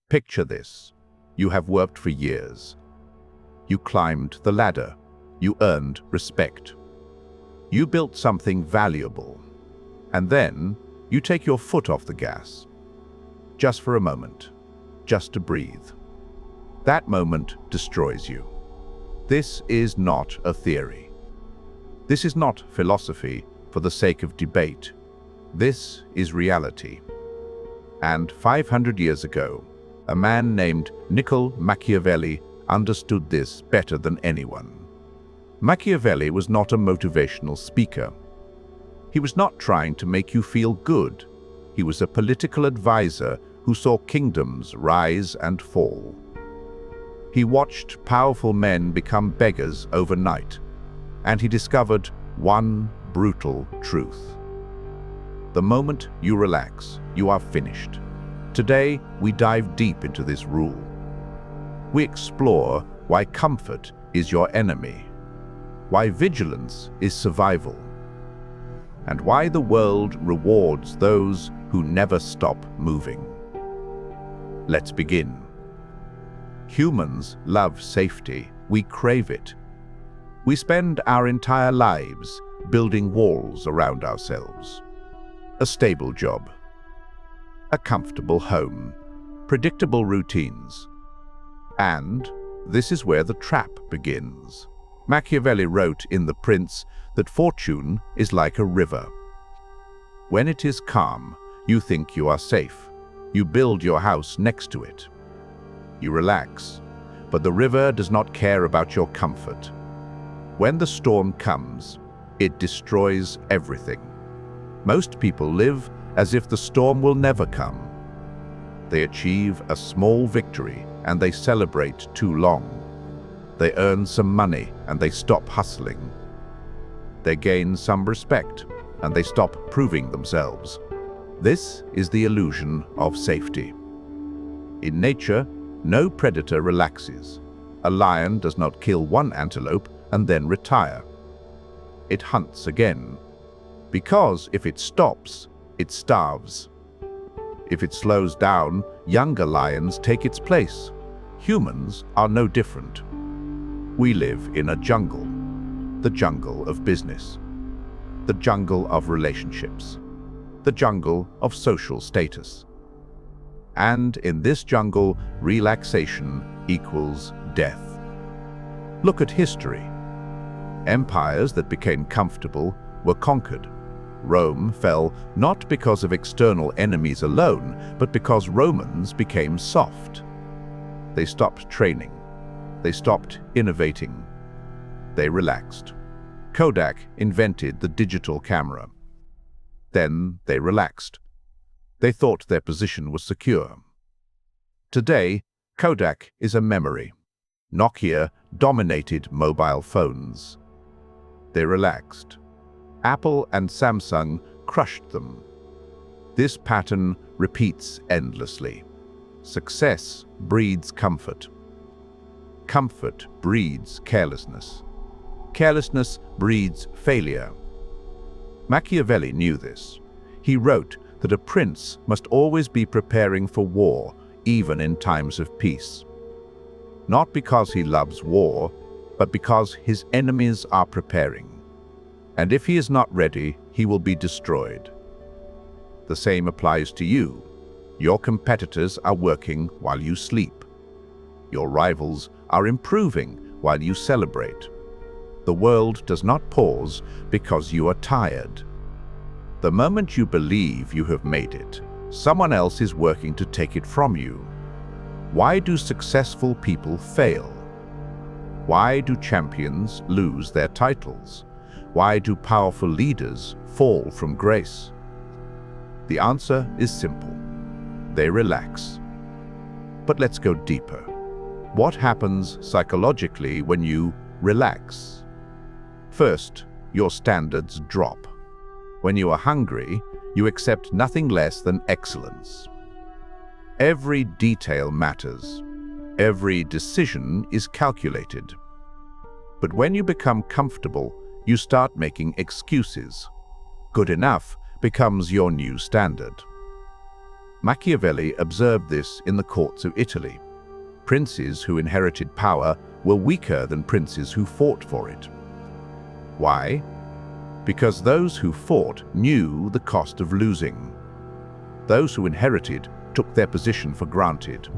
Picture this. You have worked for years. You climbed the ladder. You earned respect. You built something valuable. And then you take your foot off the gas. Just for a moment. Just to breathe. That moment destroys you. This is not a theory. This is not philosophy for the sake of debate. This is reality. And 500 years ago, a man named Niccolò Machiavelli understood this better than anyone. Machiavelli was not a motivational speaker. He was not trying to make you feel good. He was a political advisor who saw kingdoms rise and fall. He watched powerful men become beggars overnight, and he discovered one brutal truth. The moment you relax, you are finished. Today, we dive deep into this rule. We explore why comfort is your enemy, why vigilance is survival, and why the world rewards those who never stop moving. Let's begin. Humans love safety. We crave it. We spend our entire lives building walls around ourselves. A stable job, a comfortable home, predictable routines. And this is where the trap begins. Machiavelli wrote in The Prince that fortune is like a river. When it is calm, you think you are safe. You build your house next to it. You relax, but the river does not care about your comfort. When the storm comes, it destroys everything. Most people live as if the storm will never come. They achieve a small victory and they celebrate too long. They earn some money and they stop hustling. They gain some respect and they stop proving themselves. This is the illusion of safety. In nature, no predator relaxes. A lion does not kill one antelope and then retire. It hunts again. Because if it stops, it starves. If it slows down, younger lions take its place. Humans are no different. We live in a jungle. The jungle of business. The jungle of relationships. The jungle of social status. And in this jungle, relaxation equals death. Look at history. Empires that became comfortable were conquered. Rome fell not because of external enemies alone, but because Romans became soft. They stopped training. They stopped innovating. They relaxed. Kodak invented the digital camera. Then they relaxed. They thought their position was secure. Today, Kodak is a memory. Nokia dominated mobile phones. They relaxed. Apple and Samsung crushed them. This pattern repeats endlessly. Success breeds comfort. Comfort breeds carelessness. Carelessness breeds failure. Machiavelli knew this. He wrote that a prince must always be preparing for war, even in times of peace. Not because he loves war, but because his enemies are preparing. And if he is not ready, he will be destroyed. The same applies to you. Your competitors are working while you sleep. Your rivals are improving while you celebrate. The world does not pause because you are tired. The moment you believe you have made it, someone else is working to take it from you. Why do successful people fail? Why do champions lose their titles? Why do powerful leaders fall from grace? The answer is simple. They relax. But let's go deeper. What happens psychologically when you relax? First, your standards drop. When you are hungry, you accept nothing less than excellence. Every detail matters. Every decision is calculated. But when you become comfortable, you start making excuses. Good enough becomes your new standard. Machiavelli observed this in the courts of Italy. Princes who inherited power were weaker than princes who fought for it. Why? Because those who fought knew the cost of losing. Those who inherited took their position for granted.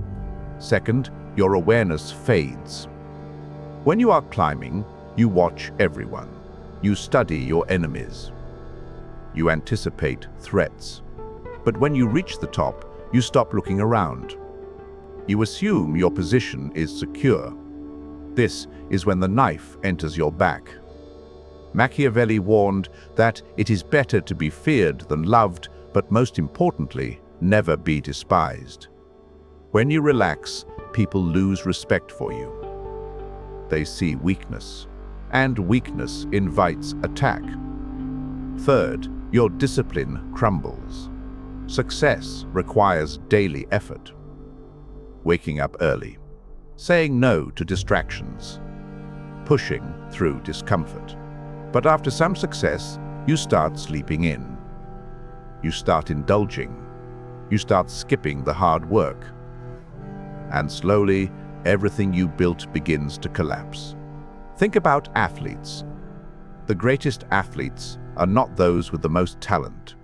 Second, your awareness fades. When you are climbing, you watch everyone. You study your enemies. You anticipate threats. But when you reach the top, you stop looking around. You assume your position is secure. This is when the knife enters your back. Machiavelli warned that it is better to be feared than loved, but most importantly, never be despised. When you relax, people lose respect for you. They see weakness, and weakness invites attack. Third, your discipline crumbles. Success requires daily effort. Waking up early, saying no to distractions, pushing through discomfort. But after some success, you start sleeping in. You start indulging. You start skipping the hard work. And slowly, everything you built begins to collapse. Think about athletes. The greatest athletes are not those with the most talent.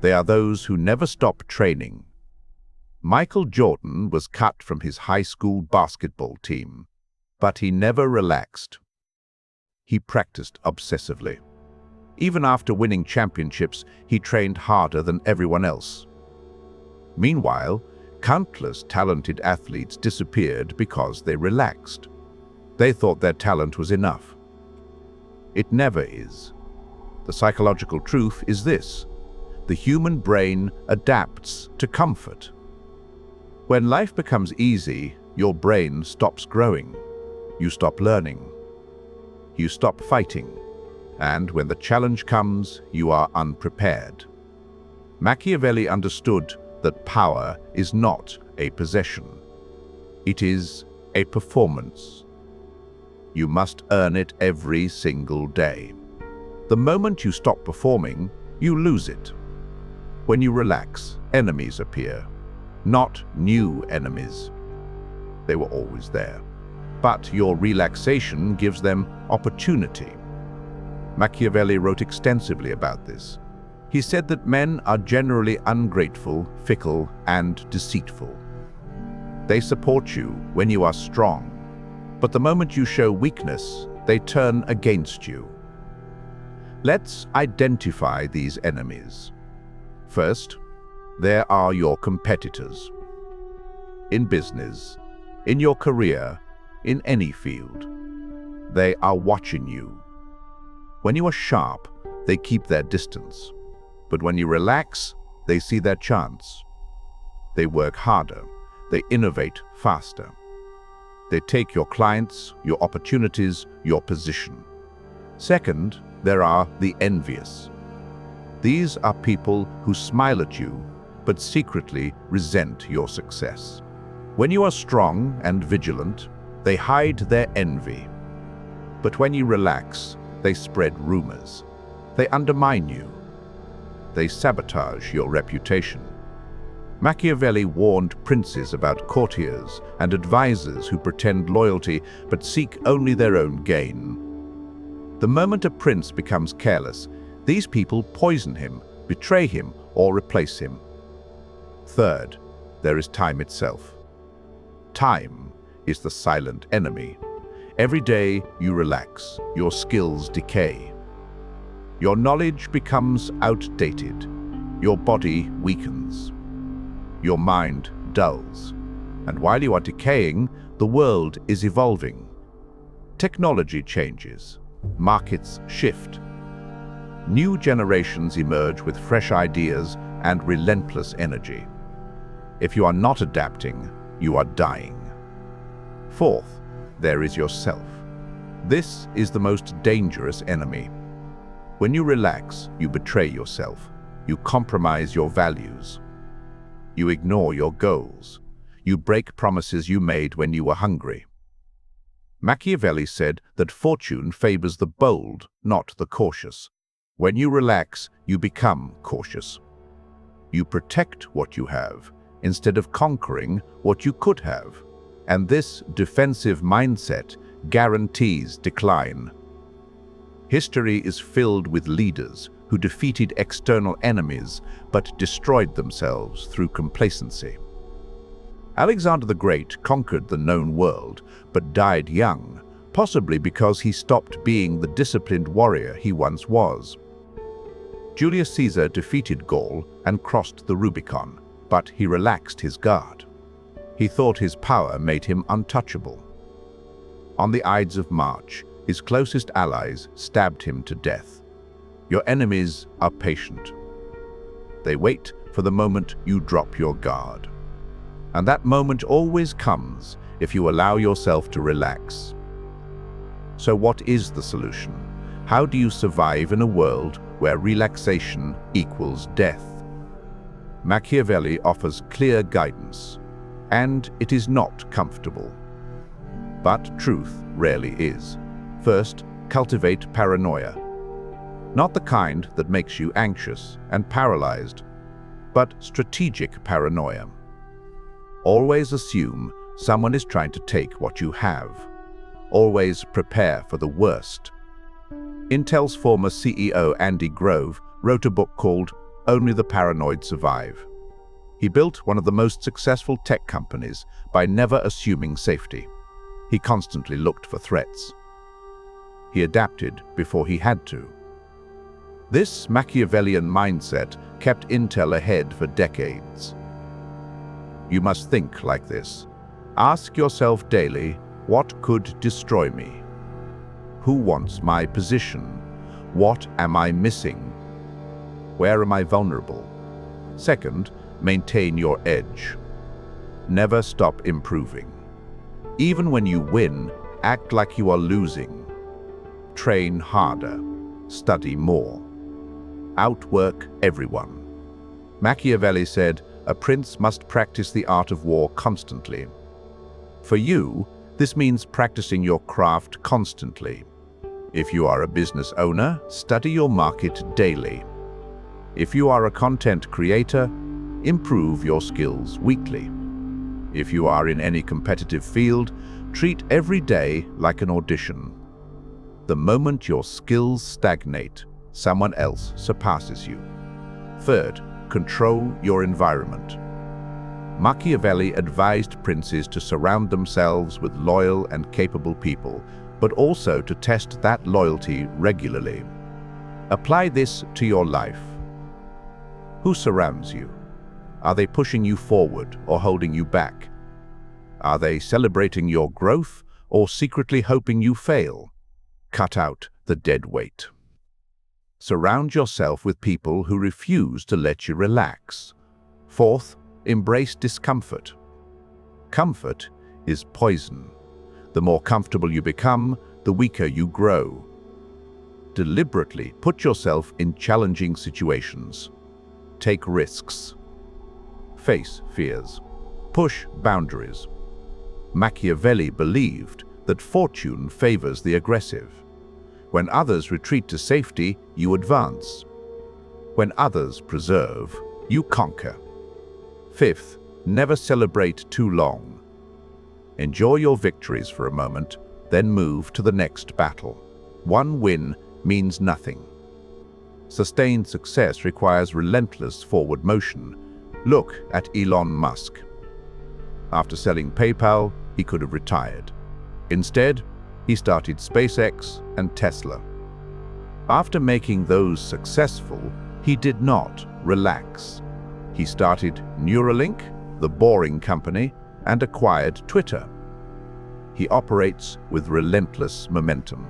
They are those who never stop training. Michael Jordan was cut from his high school basketball team, but he never relaxed. He practiced obsessively. Even after winning championships, he trained harder than everyone else. Meanwhile, countless talented athletes disappeared because they relaxed. They thought their talent was enough. It never is. The psychological truth is this: the human brain adapts to comfort. When life becomes easy, your brain stops growing. You stop learning. You stop fighting. And when the challenge comes, you are unprepared. Machiavelli understood that power is not a possession. It is a performance. You must earn it every single day. The moment you stop performing, you lose it. When you relax, enemies appear. Not new enemies. They were always there. But your relaxation gives them opportunity. Machiavelli wrote extensively about this. He said that men are generally ungrateful, fickle, and deceitful. They support you when you are strong, but the moment you show weakness, they turn against you. Let's identify these enemies. First, there are your competitors. In business, in your career, in any field, they are watching you. When you are sharp, they keep their distance. But when you relax, they see their chance. They work harder. They innovate faster. They take your clients, your opportunities, your position. Second, there are the envious. These are people who smile at you, but secretly resent your success. When you are strong and vigilant, they hide their envy. But when you relax, they spread rumors. They undermine you. They sabotage your reputation. Machiavelli warned princes about courtiers and advisors who pretend loyalty but seek only their own gain. The moment a prince becomes careless, these people poison him, betray him, or replace him. Third, there is time itself. Time is the silent enemy. Every day you relax, your skills decay. Your knowledge becomes outdated. Your body weakens. Your mind dulls. And while you are decaying, the world is evolving. Technology changes. Markets shift. New generations emerge with fresh ideas and relentless energy. If you are not adapting, you are dying. Fourth, there is yourself. This is the most dangerous enemy. When you relax, you betray yourself. You compromise your values. You ignore your goals. You break promises you made when you were hungry. Machiavelli said that fortune favors the bold, not the cautious. When you relax, you become cautious. You protect what you have instead of conquering what you could have. And this defensive mindset guarantees decline. History is filled with leaders who defeated external enemies but destroyed themselves through complacency. Alexander the Great conquered the known world but died young, possibly because he stopped being the disciplined warrior he once was. Julius Caesar defeated Gaul and crossed the Rubicon, but he relaxed his guard. He thought his power made him untouchable. On the Ides of March, his closest allies stabbed him to death. Your enemies are patient. They wait for the moment you drop your guard. And that moment always comes if you allow yourself to relax. So what is the solution? How do you survive in a world where relaxation equals death? Machiavelli offers clear guidance, and it is not comfortable. But truth rarely is. First, cultivate paranoia. Not the kind that makes you anxious and paralyzed, but strategic paranoia. Always assume someone is trying to take what you have. Always prepare for the worst. Intel's former CEO Andy Grove wrote a book called Only the Paranoid Survive. He built one of the most successful tech companies by never assuming safety. He constantly looked for threats. He adapted before he had to. This Machiavellian mindset kept Intel ahead for decades. You must think like this. Ask yourself daily, what could destroy me? Who wants my position? What am I missing? Where am I vulnerable? Second, maintain your edge. Never stop improving. Even when you win, act like you are losing. Train harder. Study more. Outwork everyone. Machiavelli said, a prince must practice the art of war constantly. For you, this means practicing your craft constantly. If you are a business owner, study your market daily. If you are a content creator, improve your skills weekly. If you are in any competitive field, treat every day like an audition. The moment your skills stagnate, someone else surpasses you. Third, control your environment. Machiavelli advised princes to surround themselves with loyal and capable people, but also to test that loyalty regularly. Apply this to your life. Who surrounds you? Are they pushing you forward or holding you back? Are they celebrating your growth or secretly hoping you fail? Cut out the dead weight. Surround yourself with people who refuse to let you relax. Fourth, embrace discomfort. Comfort is poison. The more comfortable you become, the weaker you grow. Deliberately put yourself in challenging situations. Take risks. Face fears. Push boundaries. Machiavelli believed that fortune favors the aggressive. When others retreat to safety, you advance. When others preserve, you conquer. Fifth, never celebrate too long. Enjoy your victories for a moment, then move to the next battle. One win means nothing. Sustained success requires relentless forward motion. Look at Elon Musk. After selling PayPal, he could have retired. Instead, he started SpaceX and Tesla. After making those successful, he did not relax. He started Neuralink, the boring company, and acquired Twitter. He operates with relentless momentum.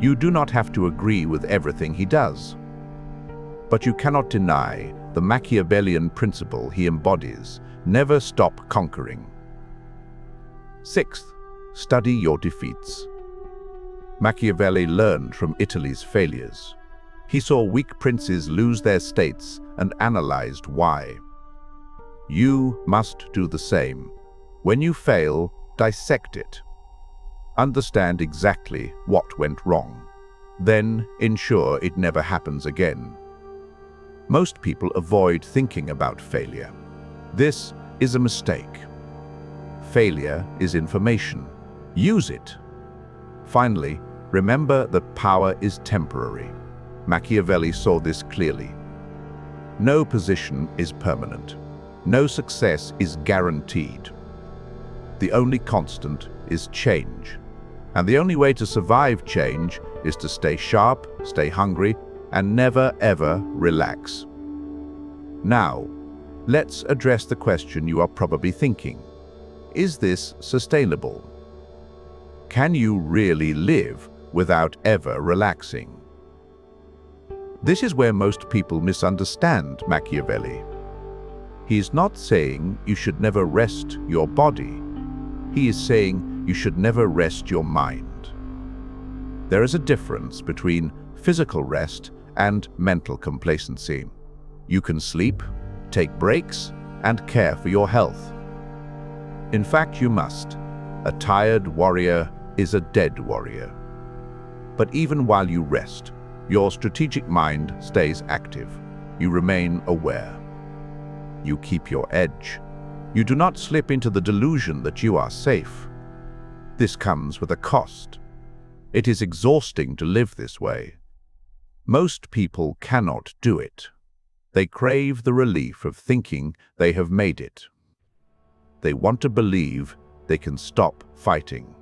You do not have to agree with everything he does. But you cannot deny the Machiavellian principle he embodies: never stop conquering. Sixth, study your defeats. Machiavelli learned from Italy's failures. He saw weak princes lose their states and analyzed why. You must do the same. When you fail, dissect it. Understand exactly what went wrong. Then ensure it never happens again. Most people avoid thinking about failure. This is a mistake. Failure is information. Use it. Finally, remember that power is temporary. Machiavelli saw this clearly. No position is permanent. No success is guaranteed. The only constant is change. And the only way to survive change is to stay sharp, stay hungry, and never ever relax. Now, let's address the question you are probably thinking. Is this sustainable? Can you really live without ever relaxing? This is where most people misunderstand Machiavelli. He is not saying you should never rest your body. He is saying you should never rest your mind. There is a difference between physical rest and mental complacency. You can sleep, take breaks, and care for your health. In fact, you must. A tired warrior is a dead warrior. But even while you rest, your strategic mind stays active. You remain aware. You keep your edge. You do not slip into the delusion that you are safe. This comes with a cost. It is exhausting to live this way. Most people cannot do it. They crave the relief of thinking they have made it. They want to believe they can stop fighting.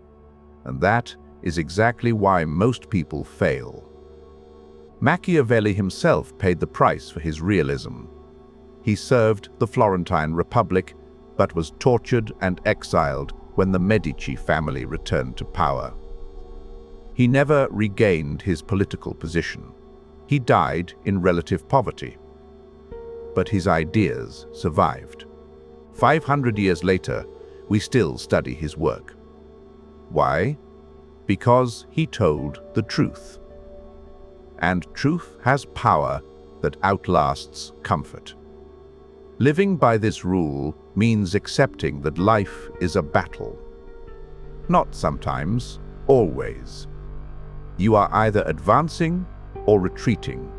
And that is exactly why most people fail. Machiavelli himself paid the price for his realism. He served the Florentine Republic, but was tortured and exiled when the Medici family returned to power. He never regained his political position. He died in relative poverty. But his ideas survived. 500 years later, we still study his work. Why? Because he told the truth. And truth has power that outlasts comfort. Living by this rule means accepting that life is a battle. Not sometimes, always. You are either advancing or retreating,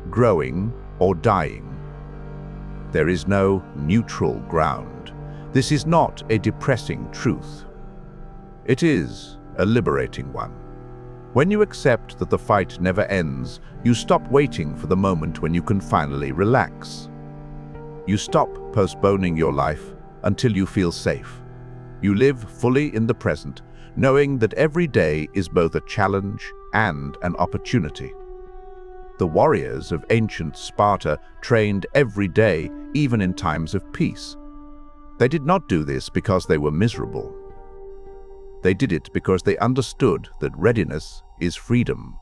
growing or dying. There is no neutral ground. This is not a depressing truth. It is a liberating one. When you accept that the fight never ends, you stop waiting for the moment when you can finally relax. You stop postponing your life until you feel safe. You live fully in the present, knowing that every day is both a challenge and an opportunity. The warriors of ancient Sparta trained every day, even in times of peace. They did not do this because they were miserable. They did it because they understood that readiness is freedom.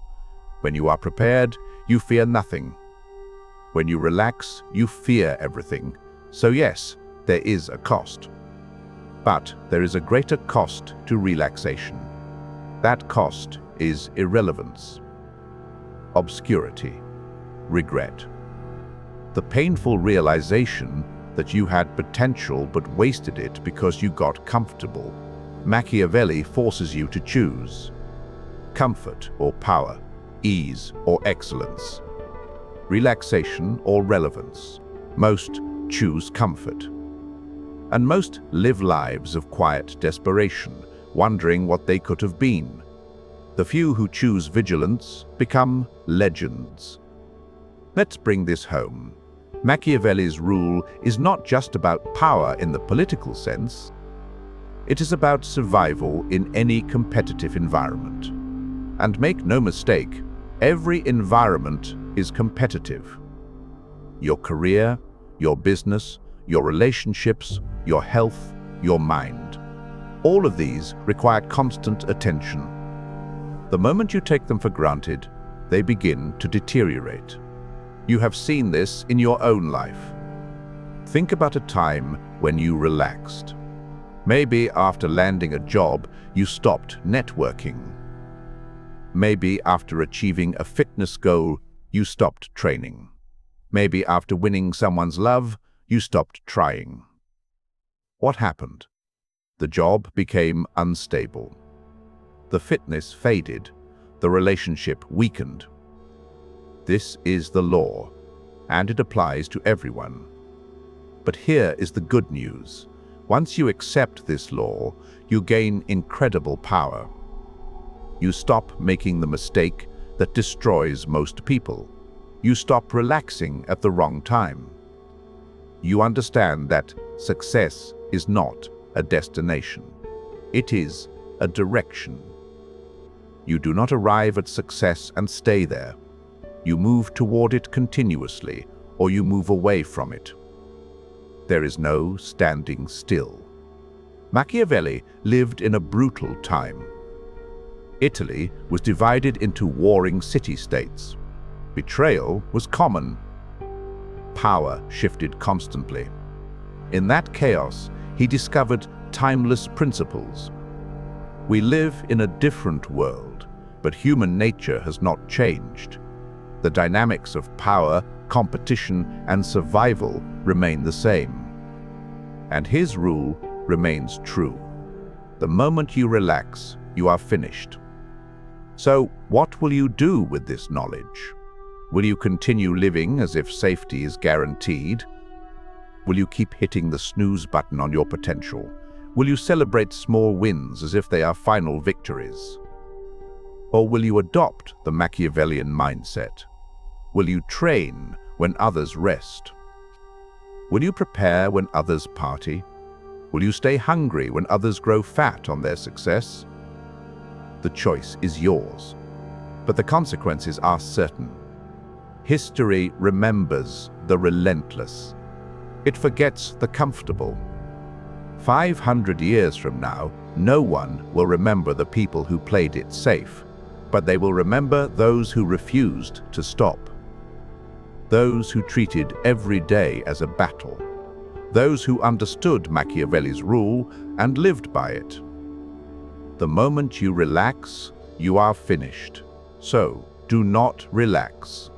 When you are prepared, you fear nothing. When you relax, you fear everything. So yes, there is a cost. But there is a greater cost to relaxation. That cost is irrelevance, obscurity, regret. The painful realization that you had potential but wasted it because you got comfortable. Machiavelli forces you to choose. Comfort or power, ease or excellence, relaxation or relevance. Most choose comfort. And most live lives of quiet desperation, wondering what they could have been. The few who choose vigilance become legends. Let's bring this home. Machiavelli's rule is not just about power in the political sense. It is about survival in any competitive environment. And make no mistake, every environment is competitive. Your career, your business, your relationships, your health, your mind. All of these require constant attention. The moment you take them for granted, they begin to deteriorate. You have seen this in your own life. Think about a time when you relaxed. Maybe after landing a job, you stopped networking. Maybe after achieving a fitness goal, you stopped training. Maybe after winning someone's love, you stopped trying. What happened? The job became unstable. The fitness faded. The relationship weakened. This is the law, and it applies to everyone. But here is the good news. Once you accept this law, you gain incredible power. You stop making the mistake that destroys most people. You stop relaxing at the wrong time. You understand that success is not a destination. It is a direction. You do not arrive at success and stay there. You move toward it continuously, or you move away from it. There is no standing still. Machiavelli lived in a brutal time. Italy was divided into warring city-states. Betrayal was common. Power shifted constantly. In that chaos, he discovered timeless principles. We live in a different world, but human nature has not changed. The dynamics of power, competition, and survival remain the same. And his rule remains true. The moment you relax, you are finished. So, what will you do with this knowledge? Will you continue living as if safety is guaranteed? Will you keep hitting the snooze button on your potential? Will you celebrate small wins as if they are final victories? Or will you adopt the Machiavellian mindset? Will you train when others rest? Will you prepare when others party? Will you stay hungry when others grow fat on their success? The choice is yours, but the consequences are certain. History remembers the relentless. It forgets the comfortable. 500 years from now, no one will remember the people who played it safe, but they will remember those who refused to stop. Those who treated every day as a battle. Those who understood Machiavelli's rule and lived by it. The moment you relax, you are finished. So, do not relax.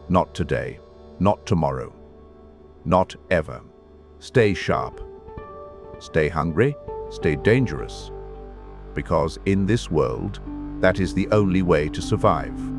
Not today, not tomorrow, not ever. Stay sharp. Stay hungry, stay dangerous. Because in this world, that is the only way to survive.